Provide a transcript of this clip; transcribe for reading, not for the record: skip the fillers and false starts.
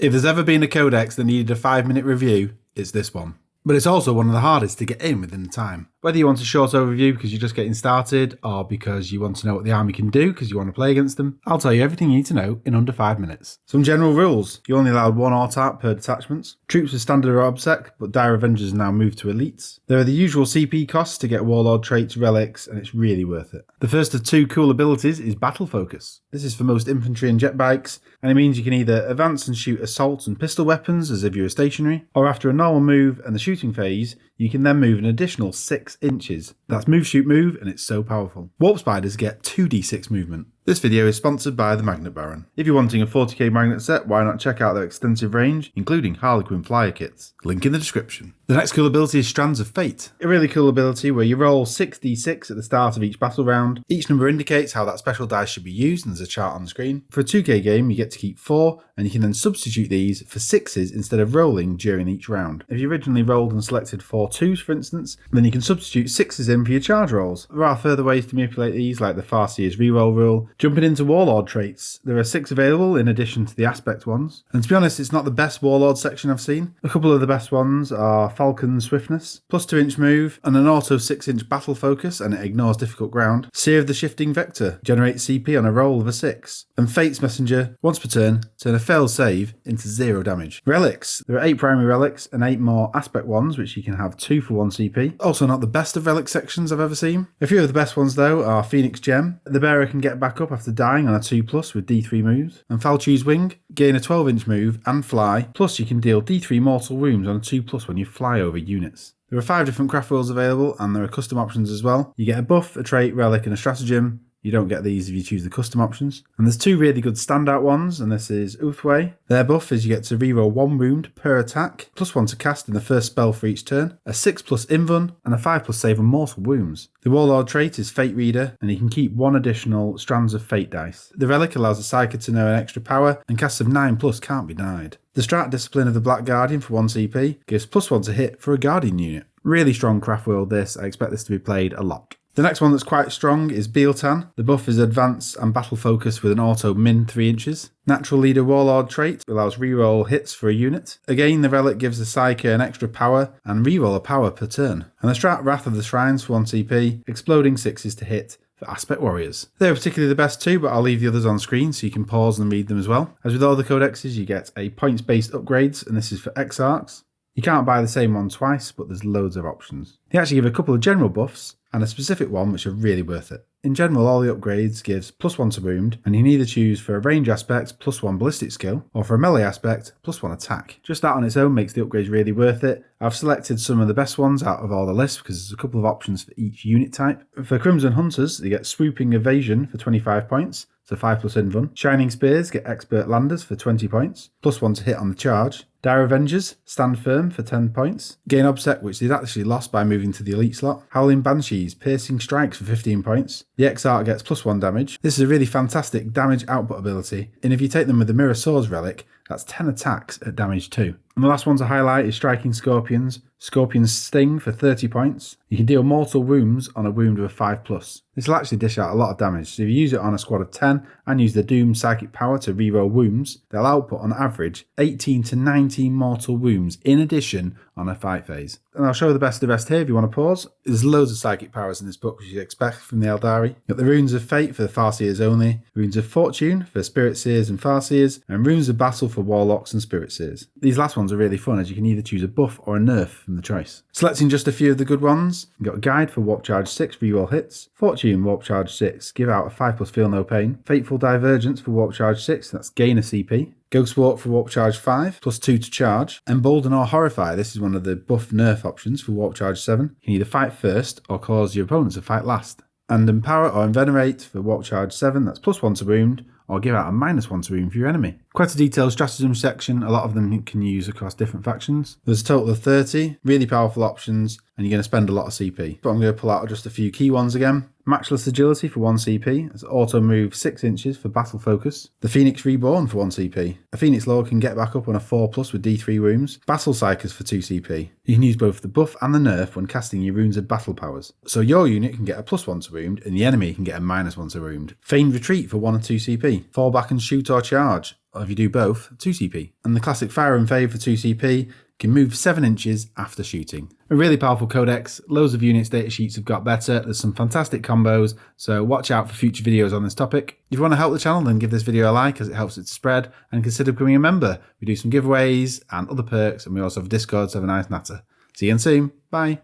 If there's ever been a codex that needed a 5-minute review, it's this one. But it's also one of the hardest to get in within the time. Whether you want a short overview because you're just getting started, or because you want to know what the army can do because you want to play against them, I'll tell you everything you need to know in under 5 minutes. Some general rules. You're only allowed 1 AUTART per detachment. Troops with standard or obsec, but Dire Avengers now moved to elites. There are the usual CP costs to get Warlord traits, relics, and it's really worth it. The first of 2 cool abilities is Battle Focus. This is for most infantry and jet bikes, and it means you can either advance and shoot assault and pistol weapons as if you were stationary, or after a normal move and the shooting phase, you can then move an additional 6 inches. That's move, shoot, move, and it's so powerful. Warp Spiders get 2d6 movement. This video is sponsored by the Magnet Baron. If you're wanting a 40k magnet set, why not check out their extensive range, including Harlequin flyer kits. Link in the description. The next cool ability is Strands of Fate. A really cool ability where you roll 6d6 at the start of each battle round. Each number indicates how that special dice should be used, and there's a chart on the screen. For a 2k game, you get to keep 4, and you can then substitute these for 6s instead of rolling during each round. If you originally rolled and selected 4 2s, for instance, then you can substitute 6s in for your charge rolls. There are further ways to manipulate these, like the Farseer's reroll rule. Jumping into Warlord traits, there are 6 available in addition to the aspect ones. And to be honest, it's not the best Warlord section I've seen. A couple of the best ones are Falcon Swiftness, plus 2-inch move, and an auto 6-inch battle focus, and it ignores difficult ground. Seer of the Shifting Vector, generates CP on a roll of a 6. And Fate's Messenger, once per turn a failed save into 0 damage. Relics, there are 8 primary relics and 8 more aspect ones, which you can have 2 for 1 CP. Also not the best of relic sections I've ever seen. A few of the best ones though are Phoenix Gem. The bearer can get back up after dying on a 2+ with D3 moves. And Falchi's Wing, gain a 12-inch move and fly, plus you can deal D3 mortal wounds on a 2+ when you fly over units. There are 5 different Craftworlds available, and there are custom options as well. You get a buff, a trait, relic, and a stratagem. You don't get these if you choose the custom options. And there's 2 really good standout ones, and this is Uthway. Their buff is you get to reroll 1 wound per attack, +1 to cast in the first spell for each turn, a 6+ invuln, and a 5+ save on mortal wounds. The Warlord trait is Fate Reader, and you can keep 1 additional Strands of Fate dice. The relic allows a Psyker to know an extra power, and casts of 9+ can't be denied. The Strat Discipline of the Black Guardian for 1 CP gives +1 to hit for a Guardian unit. Really strong Craftworld this, I expect this to be played a lot. The next one that's quite strong is Bealtan. The buff is Advance and Battle Focus with an auto min 3 inches. Natural Leader Warlord trait allows reroll hits for a unit. Again, the relic gives the Psyker an extra power and reroll a power per turn. And the Strat Wrath of the Shrines for 1 CP, exploding 6s to hit for Aspect Warriors. They're particularly the best 2, but I'll leave the others on screen so you can pause and read them as well. As with all the codexes, you get a points-based upgrades, and this is for EXARCHs. You can't buy the same one twice, but there's loads of options. They actually give a couple of general buffs, and a specific one which are really worth it. In general, all the upgrades gives +1 to wound, and you can either choose for a range aspect +1 ballistic skill, or for a melee aspect +1 attack. Just that on its own makes the upgrades really worth it. I've selected some of the best ones out of all the lists because there's a couple of options for each unit type. For Crimson Hunters, they get Swooping Evasion for 25 points, so 5+ invuln. Shining Spears get Expert Landers for 20 points, +1 to hit on the charge. Dire Avengers stand firm for 10 points. Gain Obsec, which they'd actually lost by moving to the elite slot. Howling Banshees, Piercing Strikes for 15 points. The EXARCH gets +1 damage. This is a really fantastic damage output ability, and if you take them with the Mirror Swords relic, that's 10 attacks at damage 2. And the last one to highlight is Striking Scorpions. Scorpion's Sting for 30 points. You can deal mortal wounds on a wound of a 5+. This will actually dish out a lot of damage, so if you use it on a squad of 10 and use the Doom Psychic Power to reroll wounds, they'll output on average 18 to 19 mortal wounds in addition on a fight phase. And I'll show the best of the rest here if you want to pause. There's loads of psychic powers in this book which you'd expect from the Eldari. You've got the Runes of Fate for the Farseers only, Runes of Fortune for Spirit Seers and Farseers, and Runes of Battle for Warlocks and Spirit Seers. These last ones are really fun as you can either choose a buff or a nerf from the choice. Selecting just a few of the good ones, you've got a Guide for Warp Charge 6 reroll hits, Fortune Warp Charge 6, give out a 5+ feel no pain, Fateful Divergence for Warp Charge 6, that's gain a CP, Ghost Walk for Warp Charge 5, +2 to charge. Embolden or Horrify, this is one of the buff nerf options for Warp Charge 7. You can either fight first or cause your opponents to fight last. And Empower or Envenerate for Warp Charge 7, that's +1 to wound, or give out a -1 to wound for your enemy. Quite a detailed stratagem section, a lot of them you can use across different factions. There's a total of 30, really powerful options, and you're going to spend a lot of CP. But I'm going to pull out just a few key ones again. Matchless Agility for 1 CP, it's auto move 6 inches for Battle Focus. The Phoenix Reborn for 1 CP. A Phoenix Lord can get back up on a 4+ with D3 wounds. Battle Psychers for 2 CP. You can use both the buff and the nerf when casting your Runes of Battle powers. So your unit can get a +1 to wound, and the enemy can get a -1 to wound. Feigned Retreat for 1 and 2 CP. Fall back and shoot or charge. or if you do both, 2CP. And the classic Fire and Fave for 2CP can move 7 inches after shooting. A really powerful codex, loads of units datasheets have got better, there's some fantastic combos, so watch out for future videos on this topic. If you want to help the channel, then give this video a like as it helps it to spread, and consider becoming a member. We do some giveaways and other perks, and we also have a Discord, so have a nice natter. See you again soon, bye.